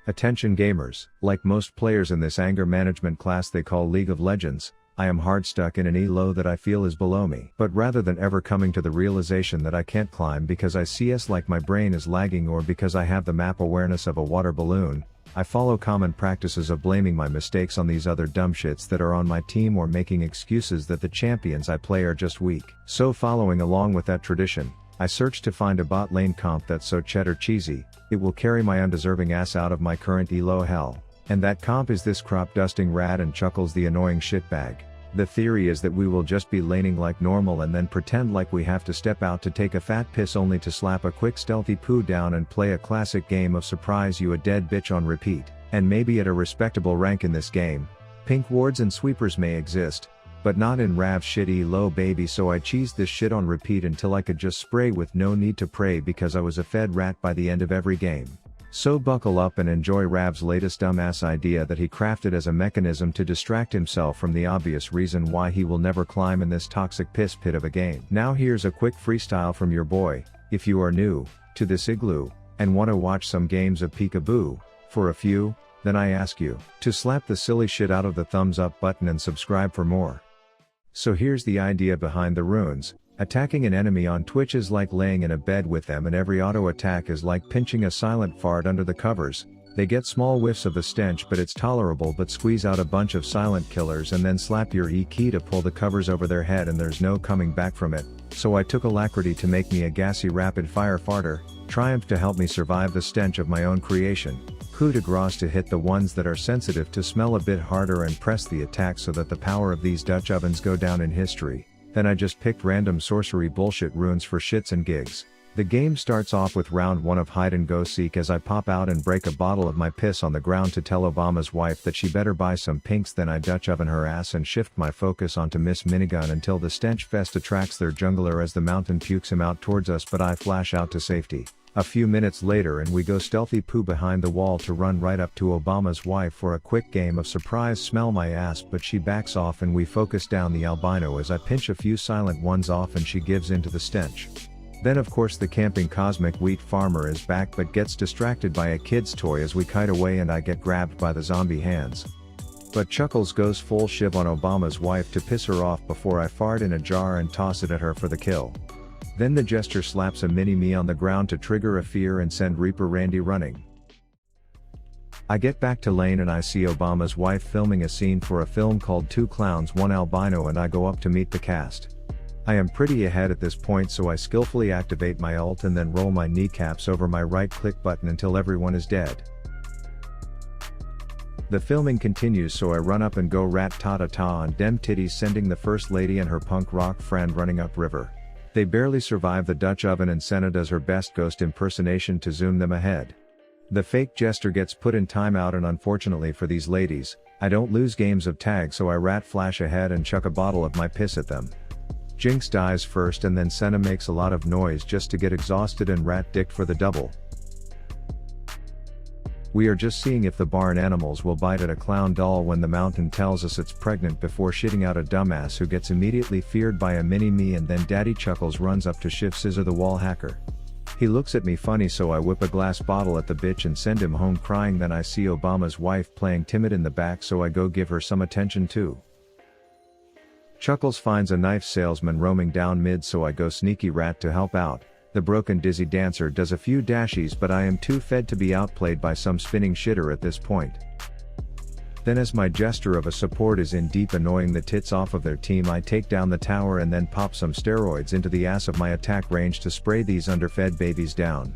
Attention gamers, like most players in this anger management class they call League of Legends, I am hard stuck in an elo that I feel is below me. But rather than ever coming to the realization that I can't climb because I CS like my brain is lagging or because I have the map awareness of a water balloon, I follow common practices of blaming my mistakes on these other dumb shits that are on my team or making excuses that the champions I play are just weak. So following along with that tradition, I search to find a bot lane comp that's so cheddar cheesy, it will carry my undeserving ass out of my current elo hell. And that comp is this crop dusting rat and Chuckles the annoying shitbag. The theory is that we will just be laning like normal and then pretend like we have to step out to take a fat piss only to slap a quick stealthy poo down and play a classic game of surprise you a dead bitch on repeat. And maybe at a respectable rank in this game, pink wards and sweepers may exist, but not in Rav's shit elo baby, so I cheesed this shit on repeat until I could just spray with no need to pray because I was a fed rat by the end of every game. So buckle up and enjoy Rav's latest dumbass idea that he crafted as a mechanism to distract himself from the obvious reason why he will never climb in this toxic piss pit of a game. Now here's a quick freestyle from your boy. If you are new to this igloo and want to watch some games of peekaboo for a few, then I ask you to slap the silly shit out of the thumbs up button and subscribe for more. So here's the idea behind the runes. Attacking an enemy on Twitch is like laying in a bed with them, and every auto attack is like pinching a silent fart under the covers. They get small whiffs of the stench but it's tolerable, but squeeze out a bunch of silent killers and then slap your E key to pull the covers over their head and there's no coming back from it. So I took alacrity to make me a gassy rapid fire farter, triumph to help me survive the stench of my own creation. Coup de grace to hit the ones that are sensitive to smell a bit harder and press the attack so that the power of these Dutch ovens go down in history. Then I just picked random sorcery bullshit runes for shits and gigs. The game starts off with round 1 of hide and go seek as I pop out and break a bottle of my piss on the ground to tell Obama's wife that she better buy some pinks. Then I Dutch oven her ass and shift my focus onto Miss Minigun until the stench fest attracts their jungler as the mountain pukes him out towards us, but I flash out to safety. A few minutes later and we go stealthy poo behind the wall to run right up to Obama's wife for a quick game of surprise smell my ass, but she backs off and we focus down the albino as I pinch a few silent ones off and she gives into the stench. Then of course the camping cosmic wheat farmer is back but gets distracted by a kid's toy as we kite away and I get grabbed by the zombie hands. But Chuckles goes full shiv on Obama's wife to piss her off before I fart in a jar and toss it at her for the kill. Then the jester slaps a mini-me on the ground to trigger a fear and send Reaper Randy running. I get back to lane and I see Obama's wife filming a scene for a film called Two Clowns One Albino and I go up to meet the cast. I am pretty ahead at this point, so I skillfully activate my ult and then roll my kneecaps over my right click button until everyone is dead. The filming continues, so I run up and go rat-ta-ta-ta on dem titties, sending the first lady and her punk rock friend running up river. They barely survive the Dutch oven and Senna does her best ghost impersonation to zoom them ahead. The fake jester gets put in timeout and unfortunately for these ladies, I don't lose games of tag, so I rat flash ahead and chuck a bottle of my piss at them. Jinx dies first and then Senna makes a lot of noise just to get exhausted and rat dicked for the double. We are just seeing if the barn animals will bite at a clown doll when the mountain tells us it's pregnant before shitting out a dumbass who gets immediately feared by a mini-me, and then Daddy Chuckles runs up to shift scissor the wall hacker. He looks at me funny, so I whip a glass bottle at the bitch and send him home crying. Then I see Obama's wife playing timid in the back, so I go give her some attention too. Chuckles finds a knife salesman roaming down mid, so I go sneaky rat to help out. The broken dizzy dancer does a few dashies, but I am too fed to be outplayed by some spinning shitter at this point. Then as my jester of a support is in deep annoying the tits off of their team, I take down the tower and then pop some steroids into the ass of my attack range to spray these underfed babies down.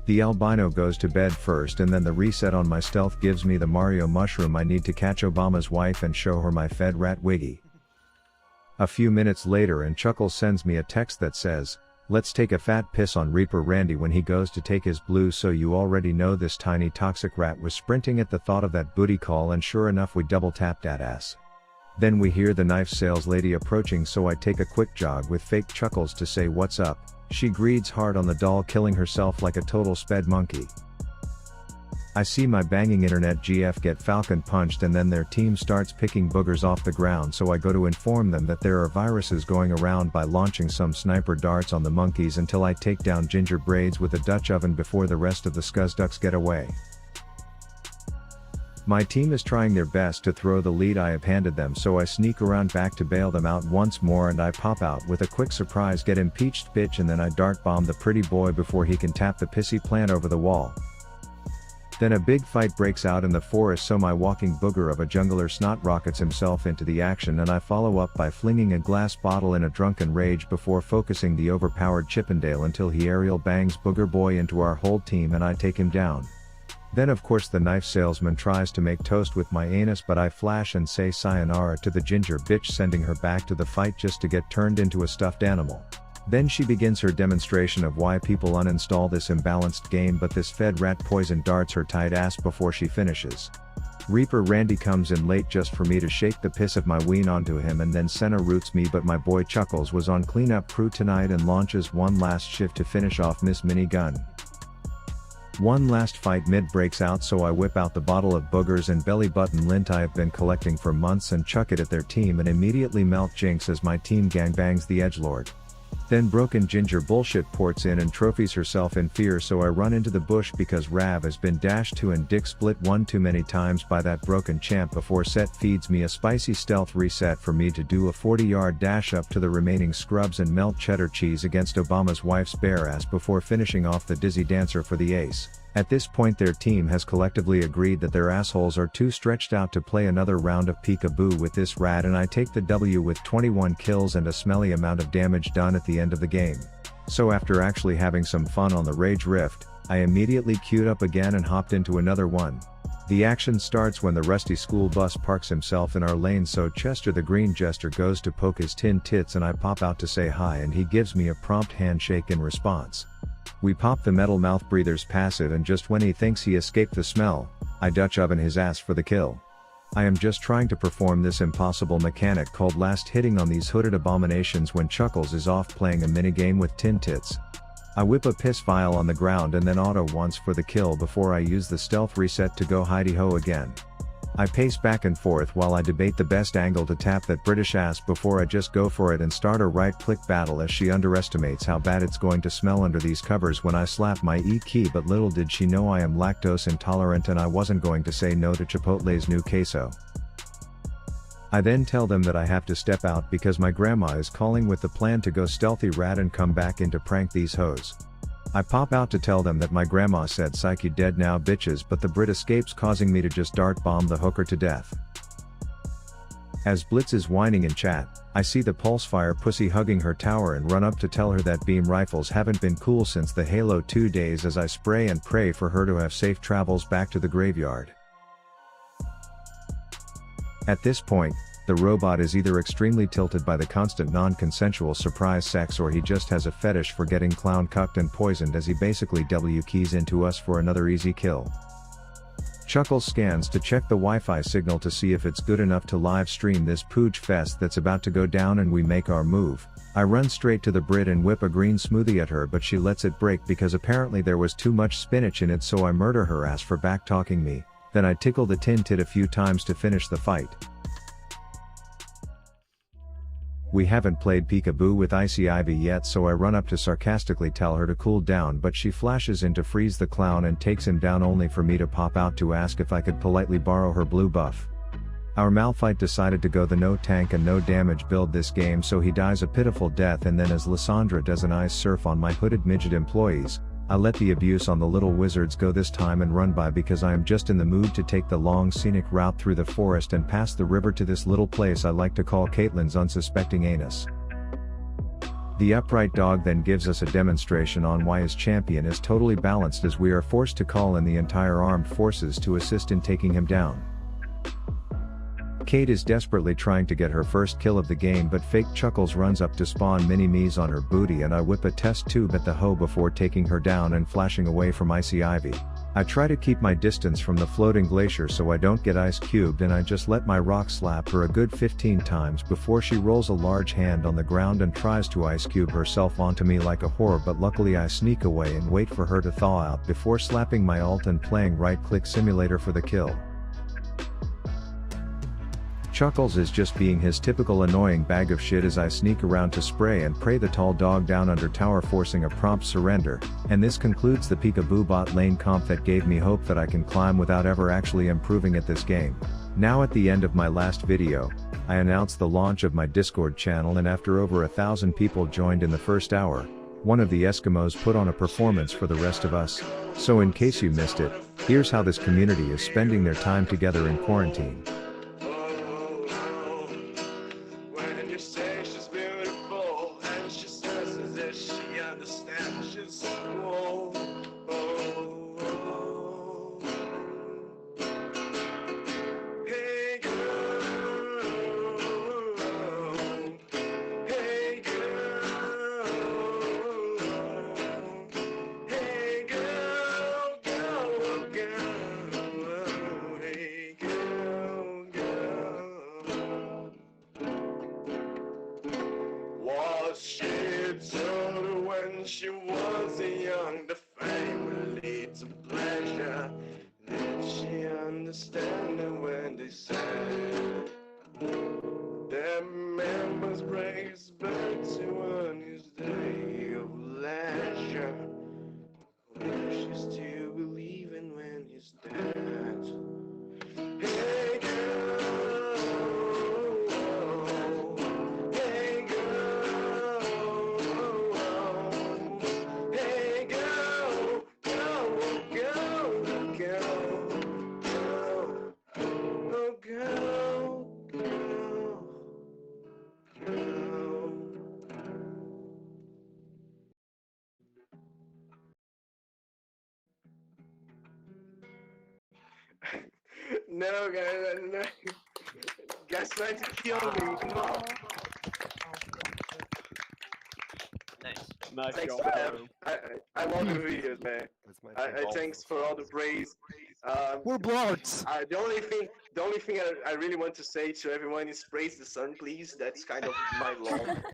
The albino goes to bed first and then the reset on my stealth gives me the Mario mushroom I need to catch Obama's wife and show her my fed rat wiggy. A few minutes later and Chuckles sends me a text that says, "Let's take a fat piss on Reaper Randy when he goes to take his blue." So you already know this tiny toxic rat was sprinting at the thought of that booty call, and sure enough we double tapped that ass. Then we hear the knife sales lady approaching, so I take a quick jog with fake Chuckles to say what's up. She greeds hard on the doll, killing herself like a total sped monkey. I see my banging internet GF get falcon punched and then their team starts picking boogers off the ground, so I go to inform them that there are viruses going around by launching some sniper darts on the monkeys until I take down ginger braids with a Dutch oven before the rest of the scuzzducks get away. My team is trying their best to throw the lead I have handed them, so I sneak around back to bail them out once more, and I pop out with a quick surprise get impeached pitch, and then I dart bomb the pretty boy before he can tap the pissy plant over the wall. Then a big fight breaks out in the forest, so my walking booger of a jungler snot rockets himself into the action, and I follow up by flinging a glass bottle in a drunken rage before focusing the overpowered Chippendale until he aerial bangs Booger Boy into our whole team and I take him down. Then of course the knife salesman tries to make toast with my anus, but I flash and say sayonara to the ginger bitch, sending her back to the fight just to get turned into a stuffed animal. Then she begins her demonstration of why people uninstall this imbalanced game, but this fed rat poison darts her tight ass before she finishes. Reaper Randy comes in late just for me to shake the piss of my ween onto him, and then Senna roots me, but my boy Chuckles was on cleanup crew tonight and launches one last shift to finish off Miss Minigun. One last fight mid breaks out, so I whip out the bottle of boogers and belly button lint I have been collecting for months and chuck it at their team and immediately melt Jinx as my team gangbangs the edgelord. Then Broken Ginger bullshit ports in and trophies herself in fear, so I run into the bush because Rav has been dashed to and dick split one too many times by that broken champ before Set feeds me a spicy stealth reset for me to do a 40-yard dash up to the remaining scrubs and melt cheddar cheese against Obama's wife's bare ass before finishing off the dizzy dancer for the ace. At this point their team has collectively agreed that their assholes are too stretched out to play another round of peekaboo with this rat, and I take the W with 21 kills and a smelly amount of damage done at the end of the game. So after actually having some fun on the Rage Rift, I immediately queued up again and hopped into another one. The action starts when the rusty school bus parks himself in our lane, so Chester the Green Jester goes to poke his tin tits and I pop out to say hi, and he gives me a prompt handshake in response. We pop the metal mouth breather's passive, and just when he thinks he escaped the smell, I Dutch oven his ass for the kill. I am just trying to perform this impossible mechanic called last hitting on these hooded abominations when Chuckles is off playing a minigame with tin tits. I whip a piss vial on the ground and then auto once for the kill before I use the stealth reset to go hidey-ho again. I pace back and forth while I debate the best angle to tap that British ass before I just go for it and start a right-click battle, as she underestimates how bad it's going to smell under these covers when I slap my E key, but little did she know I am lactose intolerant and I wasn't going to say no to Chipotle's new queso. I then tell them that I have to step out because my grandma is calling with the plan to go stealthy rat and come back in to prank these hoes. I pop out to tell them that my grandma said psych you dead now bitches, but the Brit escapes, causing me to just dart bomb the hooker to death. As Blitz is whining in chat, I see the Pulsefire pussy hugging her tower and run up to tell her that beam rifles haven't been cool since the Halo 2 days, as I spray and pray for her to have safe travels back to the graveyard. At this point, the robot is either extremely tilted by the constant non-consensual surprise sex, or he just has a fetish for getting clown cucked and poisoned, as he basically W keys into us for another easy kill. Chuckles scans to check the Wi-Fi signal to see if it's good enough to live stream this pooch fest that's about to go down, and we make our move. I run straight to the Brit and whip a green smoothie at her, but she lets it break because apparently there was too much spinach in it, so I murder her ass for back-talking me. Then I tickle the tin tit a few times to finish the fight. We haven't played peekaboo with Icy Ivy yet, so I run up to sarcastically tell her to cool down, but she flashes in to freeze the clown and takes him down, only for me to pop out to ask if I could politely borrow her blue buff. Our Malphite decided to go the no tank and no damage build this game, so he dies a pitiful death, and then as Lysandra does an ice surf on my hooded midget employees, I let the abuse on the little wizards go this time and run by because I am just in the mood to take the long scenic route through the forest and past the river to this little place I like to call Caitlin's unsuspecting anus. The upright dog then gives us a demonstration on why his champion is totally balanced, as we are forced to call in the entire armed forces to assist in taking him down. Kate is desperately trying to get her first kill of the game, but fake Chuckles runs up to spawn mini-me's on her booty, and I whip a test tube at the hoe before taking her down and flashing away from Icy Ivy. I try to keep my distance from the floating glacier so I don't get ice cubed, and I just let my rock slap her a good 15 times before she rolls a large hand on the ground and tries to ice cube herself onto me like a whore, but luckily I sneak away and wait for her to thaw out before slapping my ult and playing right-click simulator for the kill. Chuckles is just being his typical annoying bag of shit as I sneak around to spray and pray the tall dog down under tower, forcing a prompt surrender, and this concludes the Peekaboo bot lane comp that gave me hope that I can climb without ever actually improving at this game. Now at the end of my last video, I announced the launch of my Discord channel, and after over 1,000 people joined in the first hour, one of the Eskimos put on a performance for the rest of us. So in case you missed it, here's how this community is spending their time together in quarantine. She was young, the family to pleasure. Did she understand it when they said their members brings back to a new day of leisure? Will she still believe in when he's dead? Hey girl, hey girl, hey girl, no, guys, no. Guys trying to kill me. No. Nice Thanks, job, man. bro. I love the videos, man. Thanks for all the praise. We're bloods. The only thing I really want to say to everyone is praise the sun, please. That's kind of my law.